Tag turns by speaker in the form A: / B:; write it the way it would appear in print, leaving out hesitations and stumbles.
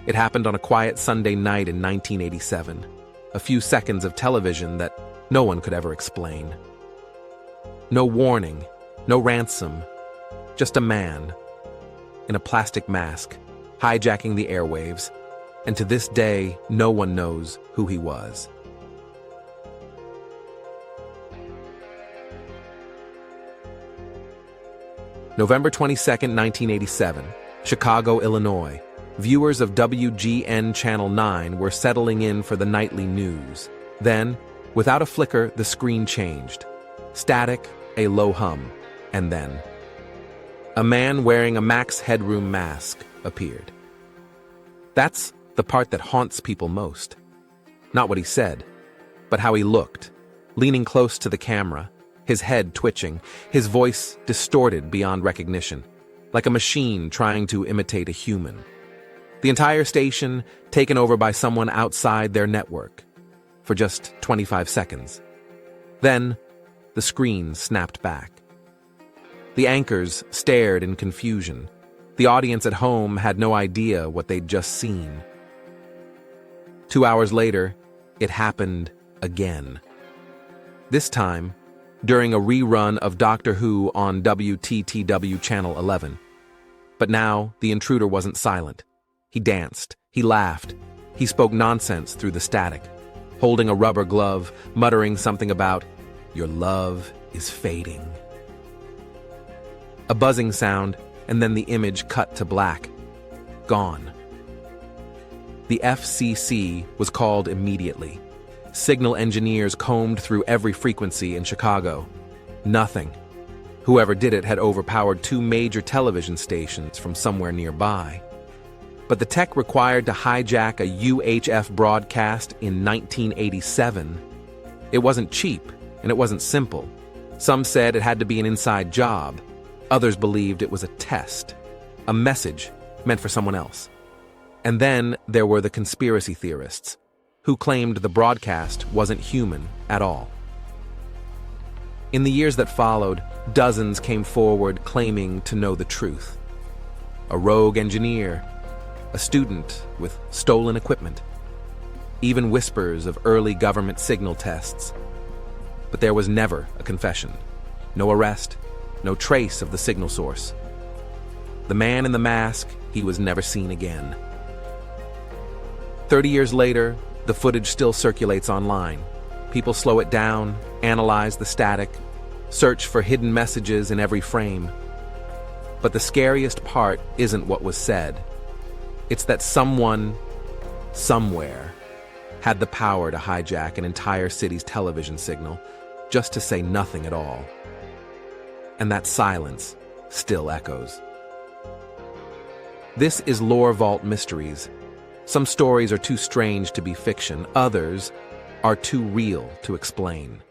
A: It happened on a quiet Sunday night in 1987. A few seconds of television that no one could ever explain. No warning, no ransom, just a man in a plastic mask, hijacking the airwaves, and to this day, no one knows who he was. November 22, 1987, Chicago, Illinois. Viewers of WGN Channel 9 were settling in for the nightly news. Then, without a flicker, the screen changed. Static, a low hum, and then a man wearing a Max Headroom mask appeared. That's the part that haunts people most. Not what he said, but how he looked, leaning close to the camera, his head twitching, his voice distorted beyond recognition, like a machine trying to imitate a human. The entire station taken over by someone outside their network for just 25 seconds. Then, the screen snapped back. The anchors stared in confusion. The audience at home had no idea what they'd just seen. 2 hours later, it happened again. This time, during a rerun of Doctor Who on WTTW Channel 11. But now, the intruder wasn't silent. He danced, he laughed, he spoke nonsense through the static, holding a rubber glove, muttering something about, "Your love is fading." A buzzing sound, and then the image cut to black. Gone. The FCC was called immediately. Signal engineers combed through every frequency in Chicago. Nothing. Whoever did it had overpowered 2 major television stations from somewhere nearby. But the tech required to hijack a UHF broadcast in 1987. It wasn't cheap, and it wasn't simple. Some said it had to be an inside job. Others believed it was a test, a message meant for someone else. And then there were the conspiracy theorists, who claimed the broadcast wasn't human at all. In the years that followed, dozens came forward claiming to know the truth. A rogue engineer, a student with stolen equipment, even whispers of early government signal tests. But there was never a confession, no arrest, no trace of the signal source. The man in the mask, he was never seen again. 30 years later, the footage still circulates online. People slow it down, analyze the static, search for hidden messages in every frame. But the scariest part isn't what was said. It's that someone, somewhere, had the power to hijack an entire city's television signal just to say nothing at all. And that silence still echoes. This is Lore Vault Mysteries. Some stories are too strange to be fiction, others are too real to explain.